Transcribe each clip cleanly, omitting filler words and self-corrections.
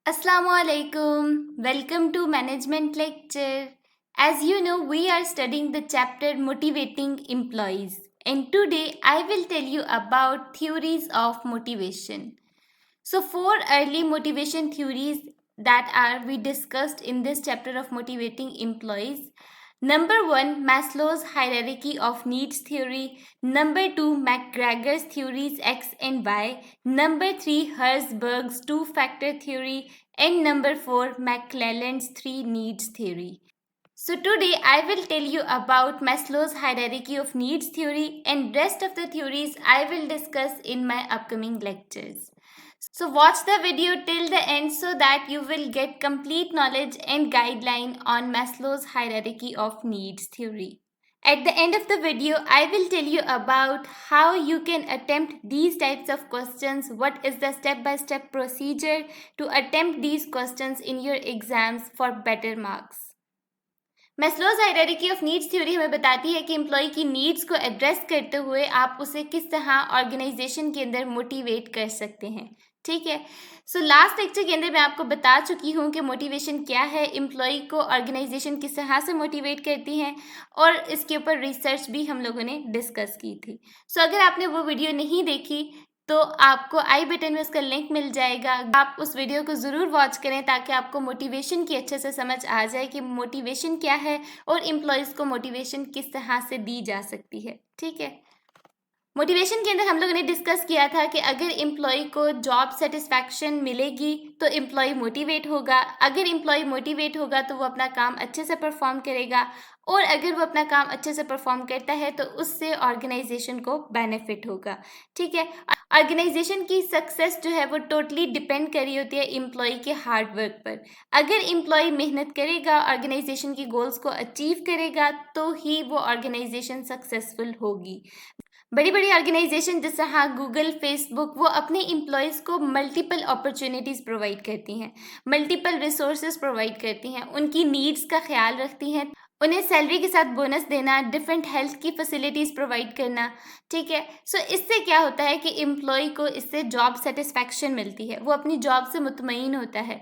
Assalamualaikum. Welcome to Management Lecture. As you know, we are studying the chapter Motivating Employees. And today I will tell you about theories of motivation. So, four early motivation theories that are we discussed in this chapter of Motivating Employees. Number one, Maslow's hierarchy of needs theory. Number two, McGregor's theories X and Y. Number three, Herzberg's two-factor theory. And number four, McClelland's three needs theory. So today I will tell you about Maslow's hierarchy of needs theory, and rest of the theories I will discuss in my upcoming lectures. So watch the video till the end so that you will get complete knowledge and guideline on Maslow's hierarchy of needs theory. At the end of the video, I will tell you about how you can attempt these types of questions, what is the step-by-step procedure to attempt these questions in your exams for better marks. Maslow's hierarchy of needs theory हमें बताती है कि employ की needs को address करते हुए आप उसे किस तरह ऑर्गेनाइजेशन के अंदर मोटिवेट कर सकते हैं। ठीक है, सो लास्ट लेक्चर के अंदर मैं आपको बता चुकी हूँ कि मोटिवेशन क्या है, एम्प्लॉय को ऑर्गेनाइजेशन किस तरह से मोटिवेट करती हैं, और इसके ऊपर रिसर्च भी हम लोगों ने डिस्कस की थी। सो अगर आपने वो वीडियो नहीं देखी तो आपको आई बटन में उसका लिंक मिल जाएगा। आप उस वीडियो को ज़रूर वॉच करें ताकि आपको मोटिवेशन की अच्छे से समझ आ जाए कि मोटिवेशन क्या है और एम्प्लॉयज़ को मोटिवेशन किस तरह से दी जा सकती है। ठीक है, मोटिवेशन के अंदर हम लोगों ने डिस्कस किया था कि अगर एम्प्लॉय को जॉब सेटिस्फैक्शन मिलेगी तो एम्प्लॉय मोटिवेट होगा, अगर एम्प्लॉय मोटिवेट होगा तो वो अपना काम अच्छे से परफॉर्म करेगा, और अगर वो अपना काम अच्छे से परफॉर्म करता है तो उससे ऑर्गेनाइजेशन को बेनिफिट होगा। ठीक है, ऑर्गेनाइजेशन की सक्सेस जो है वो टोटली डिपेंड कर रही होती है एम्प्लॉय के हार्ड वर्क पर। अगर एम्प्लॉय मेहनत करेगा, ऑर्गेनाइजेशन की गोल्स को अचीव करेगा, तो ही वो ऑर्गेनाइजेशन सक्सेसफुल होगी। बड़ी बड़ी ऑर्गेनाइजेशन जैसे हाँ गूगल, फेसबुक, वो अपने एम्प्लॉयज़ को मल्टीपल अपॉर्चुनिटीज़ प्रोवाइड करती हैं, मल्टीपल रिसोर्सेज प्रोवाइड करती हैं, उनकी नीड्स का ख्याल रखती हैं, उन्हें सैलरी के साथ बोनस देना, डिफरेंट हेल्थ की फैसिलिटीज़ प्रोवाइड करना। ठीक है, सो इससे क्या होता है कि एम्प्लॉय को इससे जॉब सेटिस्फैक्शन मिलती है, वो अपनी जॉब से मुतमईन होता है।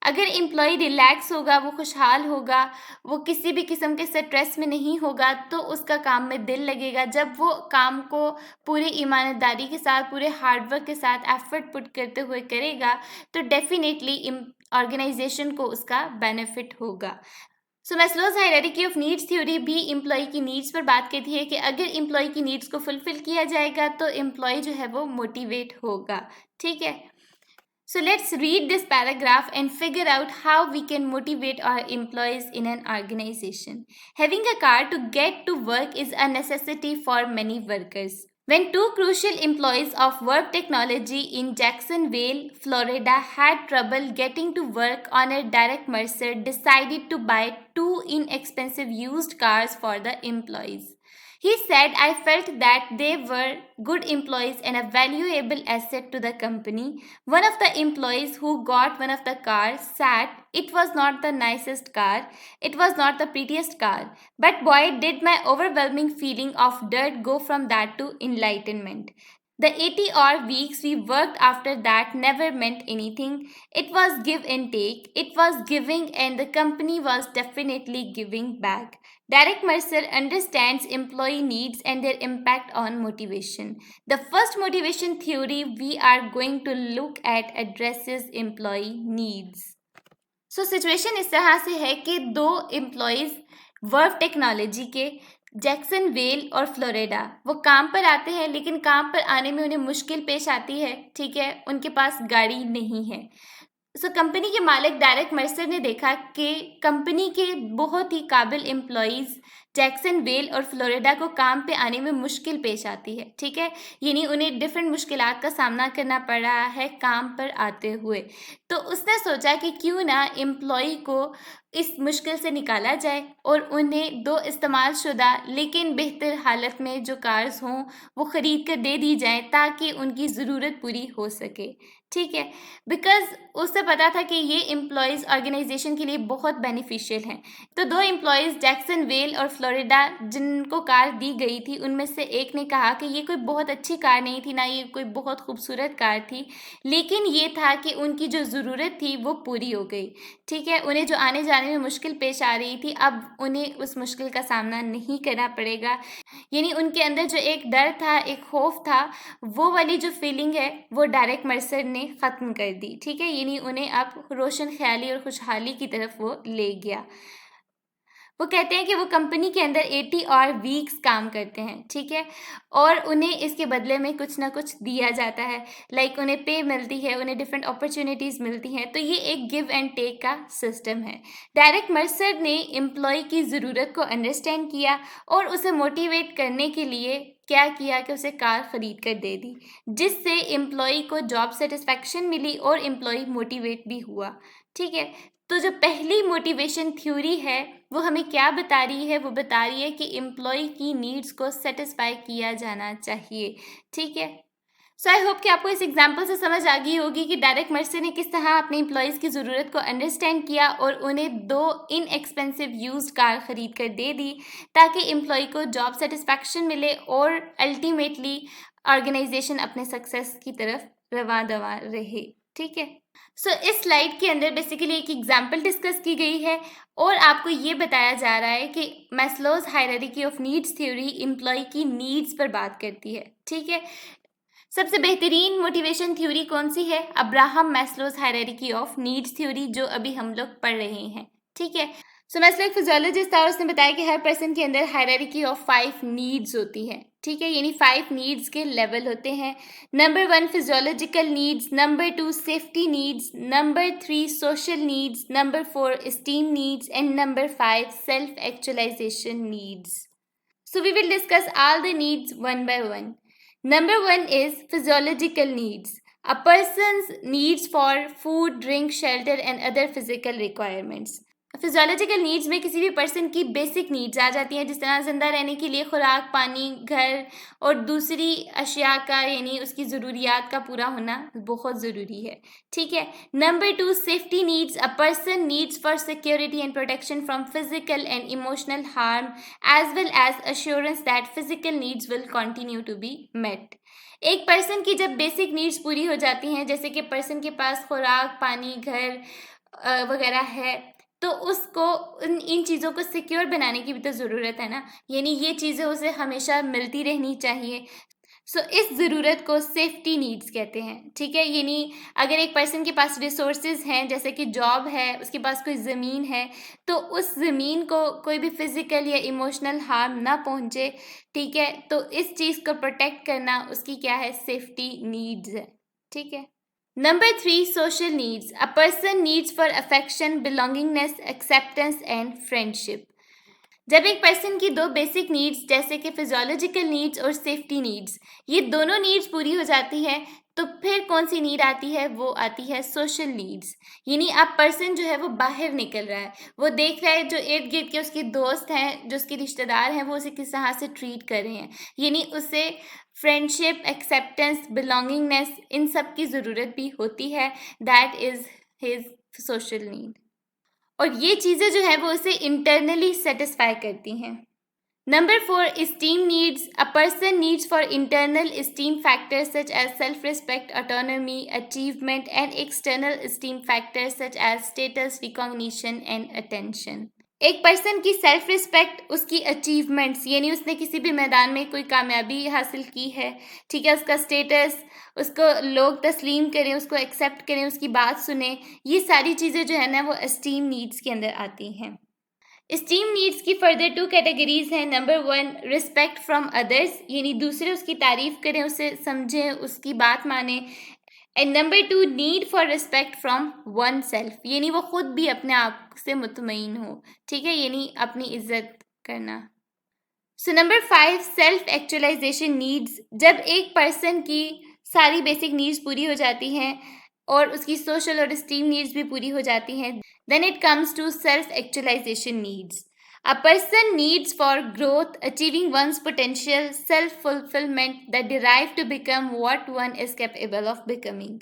अगर एम्प्लॉय रिलैक्स होगा, वो खुशहाल होगा, वो किसी भी किस्म के स्ट्रेस में नहीं होगा, तो उसका काम में दिल लगेगा। जब वो काम को पूरी ईमानदारी के साथ, पूरे हार्डवर्क के साथ एफर्ट पुट करते हुए करेगा, तो डेफिनेटली ऑर्गेनाइजेशन को उसका बेनिफिट होगा। So Maslow's hierarchy of needs theory भी एम्प्लॉय की नीड्स पर बात करती है कि अगर एम्प्लॉय की नीड्स को फुलफिल किया जाएगा तो एम्प्लॉय जो है वो मोटिवेट होगा। ठीक है, so let's read this paragraph and figure out how we can motivate our employees in an organization. Having a car to get to work is a necessity for many workers. When two crucial employees of Verb Technology in Jacksonville, Florida had trouble getting to work, owner Derek Mercer decided to buy two inexpensive used cars for the employees. He said, I felt that they were good employees and a valuable asset to the company. One of the employees who got one of the cars said, it was not the nicest car, it was not the prettiest car, but boy, did my overwhelming feeling of dirt go from that to enlightenment. The 80-hour weeks we worked after that never meant anything. It was give and take. It was giving, and the company was definitely giving back. Derek Mercer understands employee needs and their impact on motivation. The first motivation theory we are going to look at addresses employee needs. So situation इस तरह से है कि दो employees verb technology के Jackson well और Florida वो काम पर आते हैं, लेकिन काम पर आने में उन्हें मुश्किल पेश आती है। ठीक है, उनके पास गाड़ी नहीं है। सो कंपनी के मालिक डायरेक्ट मर्सर ने देखा कि कंपनी के बहुत ही काबिल एम्प्लॉयज़ जैक्सन वेल और फ्लोरिडा को काम पे आने में मुश्किल पेश आती है। ठीक है, यानी उन्हें डिफरेंट मुश्किलात का सामना करना पड़ रहा है काम पर आते हुए। तो उसने सोचा कि क्यों ना एम्प्लॉय को इस मुश्किल से निकाला जाए और उन्हें दो इस्तेमाल शुदा लेकिन बेहतर हालत में जो कार्स हों वो ख़रीद कर दे दी जाएं ताकि उनकी ज़रूरत पूरी हो सके। ठीक है, बिकॉज उसे पता था कि ये एम्प्लॉयज़ ऑर्गेनाइजेशन के लिए बहुत बेनिफिशियल हैं। तो दो एम्प्लॉयज़ जैक्सन वेल और फ्लोरिडा जिनको कार दी गई थी, उनमें से एक ने कहा कि ये कोई बहुत अच्छी कार नहीं थी, ना ये कोई बहुत खूबसूरत कार थी, लेकिन ये था कि उनकी जो ज़रूरत थी वो पूरी हो गई। ठीक है, उन्हें जो आने जाने में मुश्किल पेश आ रही थी, अब उन्हें उस मुश्किल का सामना नहीं करना पड़ेगा। यानी उनके अंदर जो एक डर था, एक खौफ था, वो वाली जो फीलिंग है वो डायरेक्ट मर्सर ने ख़त्म कर दी। ठीक है, यानी उन्हें अब रोशन ख्याली और खुशहाली की तरफ वो ले गया। वो कहते हैं कि वो कंपनी के अंदर 80 और वीक्स काम करते हैं। ठीक है, और उन्हें इसके बदले में कुछ ना कुछ दिया जाता है, लाइक उन्हें पे मिलती है, उन्हें डिफरेंट अपॉर्चुनिटीज़ मिलती हैं। तो ये एक गिव एंड टेक का सिस्टम है। डायरेक्ट मर्सर ने एम्प्लॉय की ज़रूरत को अंडरस्टैंड किया और उसे मोटिवेट करने के लिए क्या किया कि उसे कार ख़रीद कर दे दी, जिससे एम्प्लॉय को जॉब सेटिस्फैक्शन मिली और एम्प्लॉय मोटिवेट भी हुआ। ठीक है, तो जो पहली मोटिवेशन थ्योरी है वो हमें क्या बता रही है? वो बता रही है कि एम्प्लॉय की नीड्स को सेटिस्फाई किया जाना चाहिए। ठीक है, सो आई होप कि आपको इस एग्जाम्पल से समझ आ गई होगी कि डायरेक्ट मर्सर ने किस तरह अपने एम्प्लॉयज़ की ज़रूरत को अंडरस्टैंड किया और उन्हें दो इनएक्सपेंसिव यूज्ड कार ख़रीद कर दे दी, ताकि एम्प्लॉय को जॉब सेटिस्फैक्शन मिले और अल्टीमेटली ऑर्गेनाइजेशन अपने सक्सेस की तरफ रवां दवा रहे। ठीक है, सो इस स्लाइड के अंदर बेसिकली एक एग्जाम्पल डिस्कस की गई है और आपको ये बताया जा रहा है कि Maslow's hierarchy of needs theory employ की नीड्स पर बात करती है। ठीक है, सबसे बेहतरीन मोटिवेशन थ्योरी कौन सी है? Abraham Maslow's hierarchy of needs theory, जो अभी हम लोग पढ़ रहे हैं। ठीक है, सो मैस्लो एक फिजियोलॉजिस्ट था और उसने बताया कि हर पर्सन के अंदर हायरार्की ऑफ 5 नीड्स होती है। ठीक है, यानी 5 नीड्स के लेवल होते हैं। Number 1 physiological needs, number 2 safety needs, number 3 social needs, number 4 esteem needs and number 5 self actualization needs. So we will discuss all the needs one by one. Number 1 is physiological needs. A person's needs for food, drink, shelter and other physical requirements. Physiological needs में किसी भी person की basic needs आ जाती हैं, जिस तरह जिंदा रहने के लिए खुराक, पानी, घर और दूसरी अशिया का यानी उसकी ज़रूरियात का पूरा होना बहुत ज़रूरी है। ठीक है, number 2 safety needs. A person needs for security and protection from physical and emotional harm as well as assurance that physical needs will continue to be met. एक पर्सन की जब बेसिक नीड्स पूरी हो जाती हैं, जैसे कि पर्सन के पास खुराक, पानी, घर वगैरह है, तो उसको इन चीज़ों को सिक्योर बनाने की भी तो ज़रूरत है ना, यानी ये चीज़ें उसे हमेशा मिलती रहनी चाहिए। सो इस ज़रूरत को सेफ्टी नीड्स कहते हैं। ठीक है, यानी अगर एक पर्सन के पास रिसोर्सेज हैं, जैसे कि जॉब है, उसके पास कोई ज़मीन है, तो उस ज़मीन को कोई भी फिज़िकल या इमोशनल हार्म ना पहुँचे। ठीक है, तो इस चीज़ को प्रोटेक्ट करना उसकी क्या है? सेफ्टी नीड्स है। ठीक है, Number 3 social needs. A person needs for affection, belongingness, acceptance and friendship. जब एक पर्सन की दो बेसिक नीड्स जैसे कि फिजियोलॉजिकल नीड्स और सेफ्टी नीड्स, ये दोनों नीड्स पूरी हो जाती है, तो फिर कौन सी नीड आती है? वो आती है सोशल नीड्स। यानी अब पर्सन जो है वो बाहर निकल रहा है, वो देख रहा है जो इर्द गिर्द के उसके दोस्त हैं, जो उसके रिश्तेदार हैं, वो उसे किस तरह से ट्रीट कर रहे हैं, यानी उसे फ्रेंडशिप, एक्सेप्टेंस, बिलोंगिंगनेस, इन सब की ज़रूरत भी होती है। That is his social need, और ये चीज़ें जो है वो उसे इंटरनली सेटिस्फाई करती हैं। Number 4 esteem needs. A person needs for internal esteem factors such as self-respect, autonomy, achievement and external esteem factors such as status, recognition and attention. एक पर्सन की सेल्फ रिस्पेक्ट, उसकी अचीवमेंट्स यानी उसने किसी भी मैदान में कोई कामयाबी हासिल की है, ठीक है, उसका स्टेटस, उसको लोग तस्लीम करें, उसको एक्सेप्ट करें, उसकी बात सुने, ये सारी चीज़ें जो है ना वो एस्टीम नीड्स के अंदर आती हैं। एस्टीम नीड्स की फर्दर 2 कैटेगरीज हैं। नंबर 1 रिस्पेक्ट फ्रॉम अदर्स, यानी दूसरे उसकी तारीफ़ करें, उसे समझें, उसकी बात माने। And number 2 need for respect from one self, यानी वो खुद भी अपने आप से मुतमईन हो। ठीक है, यानी अपनी इज्जत करना। So number 5 self actualization needs. जब एक पर्सन की सारी बेसिक नीड्स पूरी हो जाती हैं और उसकी सोशल और एस्टीम नीड्स भी पूरी हो जाती हैं, then it comes to self-actualization needs. A person needs for growth, achieving one's potential, self-fulfillment that derive to become what one is capable of becoming.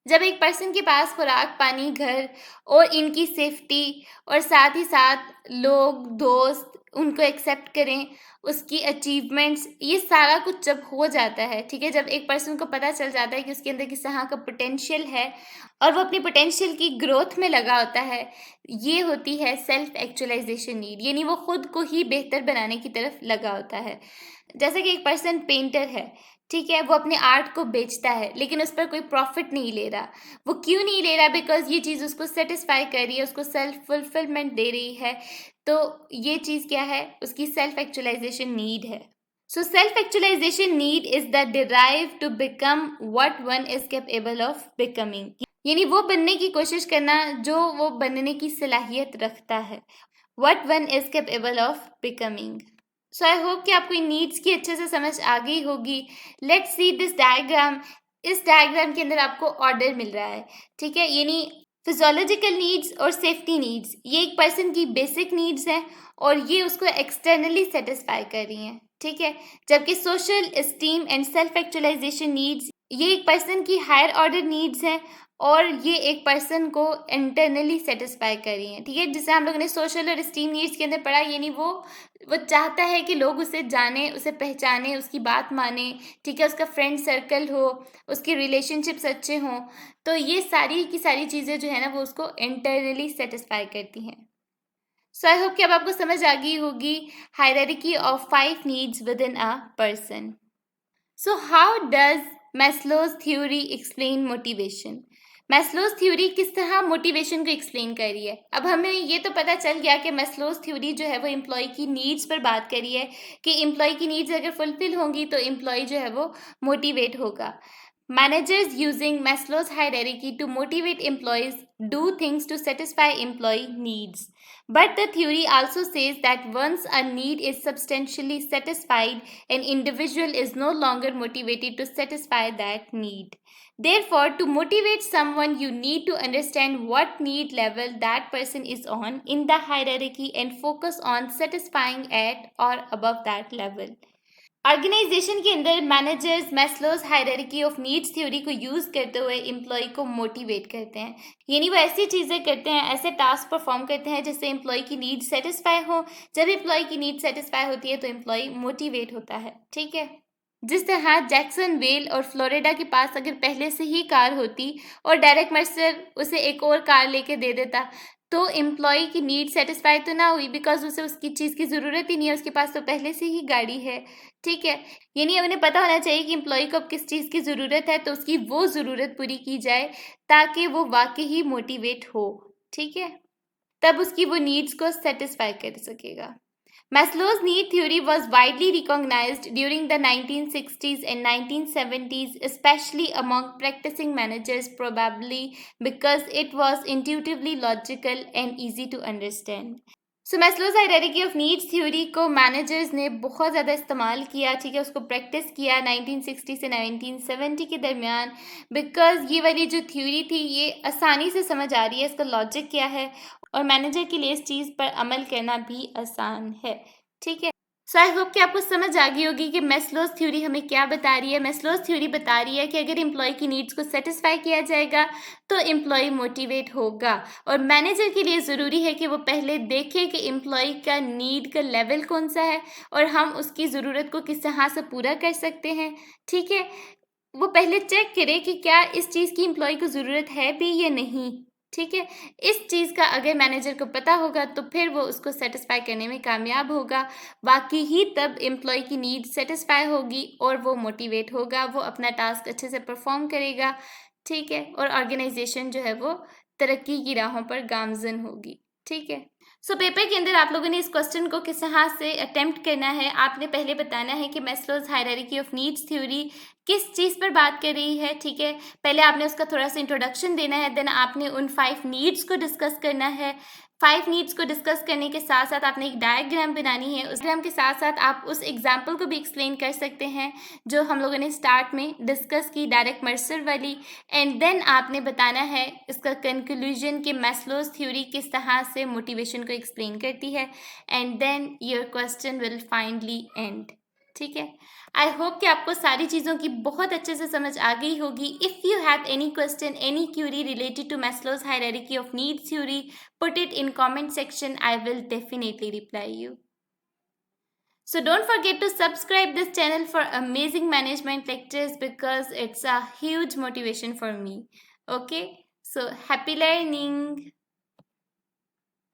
जब एक पर्सन के पास खुराक, पानी, घर और इनकी सेफ्टी और साथ ही साथ लोग, दोस्त उनको एक्सेप्ट करें, उसकी अचीवमेंट्स, ये सारा कुछ जब हो जाता है, ठीक है, जब एक पर्सन को पता चल जाता है कि उसके अंदर किस तरह का पोटेंशियल है और वो अपनी पोटेंशियल की ग्रोथ में लगा होता है, ये होती है सेल्फ एक्चुअलाइजेशन नीड, यानी वो खुद को ही बेहतर बनाने की तरफ लगा होता है। जैसे कि एक पर्सन पेंटर है, ठीक है, वो अपने आर्ट को बेचता है लेकिन उस पर कोई प्रॉफिट नहीं ले रहा। वो क्यों नहीं ले रहा? बिकॉज ये चीज़ उसको सेटिस्फाई कर रही है, उसको सेल्फ फुलफिलमेंट दे रही है। तो ये चीज़ क्या है? उसकी सेल्फ एक्चुअलाइजेशन नीड है। So self actualization need is the drive to become what one is capable of becoming, यानी वो बनने की कोशिश करना जो वो बनने की सलाहियत रखता है। What one is capable of becoming. So I hope कि आपको इन नीड्स की अच्छे से समझ आ गई होगी। Let's see this diagram. इस डायग्राम के अंदर आपको ऑर्डर मिल रहा है, ठीक है, यानी फिजियोलॉजिकल नीड्स और सेफ्टी नीड्स, ये एक पर्सन की बेसिक नीड्स हैं और ये उसको एक्सटर्नली सेटिस्फाई कर रही हैं, ठीक है। जबकि social esteem and self actualization needs, ये एक पर्सन की हायर ऑर्डर नीड्स हैं और ये एक पर्सन को इंटरनली सेटिस्फाई कर रही हैं, ठीक है। जिसे हम लोगों ने सोशल और एस्टीम नीड्स के अंदर पढ़ा, यानी वो चाहता है कि लोग उसे जाने, उसे पहचाने, उसकी बात माने, ठीक है, उसका फ्रेंड सर्कल हो, उसके रिलेशनशिप्स अच्छे हों। तो ये सारी की सारी चीज़ें जो है ना वो उसको इंटरनली सेटिस्फाई करती हैं। सो आई होप कि अब आपको समझ आ गई होगी hierarchy of 5 needs with in a person. So how does Maslow's theory explain motivation? Maslow's theory किस तरह मोटिवेशन को एक्सप्लेन कर रही है? अब हमें ये तो पता चल गया कि मैस्लोज थ्योरी जो है वो एम्प्लॉय की नीड्स पर बात कर रही है कि एम्प्लॉय की नीड्स अगर फुलफिल होंगी तो एम्प्लॉय जो है वो मोटिवेट होगा। Managers using Maslow's hierarchy to motivate employees do things to satisfy employee needs. But the theory also says that once a need is substantially satisfied, an individual is no longer motivated to satisfy that need. Therefore, to motivate someone, you need to understand what need level that person is on in the hierarchy and focus on satisfying at or above that level. Organization के अंदर managers Maslow's hierarchy of needs theory को use करते हुए employ को motivate करते हैं, यानी वो ऐसी चीज़ें करते हैं, ऐसे टास्क परफॉर्म करते हैं जिससे एम्प्लॉय की नीड सेटिस्फाई हो। जब एम्प्लॉय की नीड सेटिस्फाई होती है तो एम्प्लॉय मोटिवेट होता है, ठीक है। जिस तरह जैक्सन वेल और फ्लोरिडा के पास अगर पहले से ही कार होती और डायरेक्ट मर्सर उसे एक और कार लेके दे देता तो एम्प्लॉय की नीड सेटिस्फाई तो ना हुई, बिकॉज उसे उसकी चीज़ की ज़रूरत ही नहीं है, उसके पास तो पहले से ही गाड़ी है, ठीक है। यानी उन्हें पता होना चाहिए कि एम्प्लॉय को अब किस चीज़ की ज़रूरत है तो उसकी वो ज़रूरत पूरी की जाए ताकि वो वाकई ही मोटिवेट हो, ठीक है, तब उसकी वो नीड्स को सेटिस्फाई कर सकेगा। Maslow's need theory was widely recognized during the 1960s and 1970s, especially among practicing managers, probably because it was intuitively logical and easy to understand. So Maslow's hierarchy of needs theory को managers ने बहुत ज़्यादा इस्तेमाल किया, ठीक है, उसको practice किया 1960 से 1970 के दरमियान, बिकॉज ये वाली जो थ्योरी थी ये आसानी से समझ आ रही है, इसका लॉजिक क्या है और मैनेजर के लिए इस चीज़ पर अमल करना भी आसान है, ठीक है। सो आई होप कि आपको समझ आ गई होगी कि मैस्लोज थ्योरी हमें क्या बता रही है। मैस्लोज थ्योरी बता रही है कि अगर एम्प्लॉय की नीड्स को सेटिस्फाई किया जाएगा तो एम्प्लॉय मोटिवेट होगा और मैनेजर के लिए ज़रूरी है कि वो पहले देखे कि एम्प्लॉय का नीड का लेवल कौन सा है और हम उसकी ज़रूरत को किस तरह से पूरा कर सकते हैं, ठीक है। वो पहले चेक करे कि क्या इस चीज़ की एम्प्लॉय को ज़रूरत है भी या नहीं, ठीक है। इस चीज़ का अगर मैनेजर को पता होगा तो फिर वो उसको सेटिस्फाई करने में कामयाब होगा, बाकी ही तब एम्प्लॉय की नीड सेटिस्फाई होगी और वो मोटिवेट होगा, वो अपना टास्क अच्छे से परफॉर्म करेगा, ठीक है, और ऑर्गेनाइजेशन जो है वो तरक्की की राहों पर गामजन होगी, ठीक है। सो पेपर के अंदर आप लोगों ने इस क्वेश्चन को किस तरह से अटेम्प्ट करना है, आपने पहले बताना है कि Maslow's hierarchy of needs theory किस चीज़ पर बात कर रही है, ठीक है। पहले आपने उसका थोड़ा सा इंट्रोडक्शन देना है, देन आपने उन 5 नीड्स को डिस्कस करना है। 5 नीड्स को डिस्कस करने के साथ साथ आपने एक डायग्राम बनानी है, उस डायग्राम के साथ साथ आप उस एग्जाम्पल को भी एक्सप्लेन कर सकते हैं जो हम लोगों ने स्टार्ट में डिस्कस की, डायरेक्ट मर्सर वाली, एंड देन आपने बताना है इसका कंक्लूजन कि मैस्लोज थ्योरी किस तरह से मोटिवेशन को एक्सप्लेन करती है, and then your question will finally end. ठीक है। आई होप कि आपको सारी चीज़ों की बहुत अच्छे से समझ आ गई होगी। If you have any question, any query related to Maslow's hierarchy of needs theory, put it in comment section. I will definitely reply you. So don't forget to subscribe this channel for amazing management lectures because it's a huge motivation for me. Okay? So happy learning.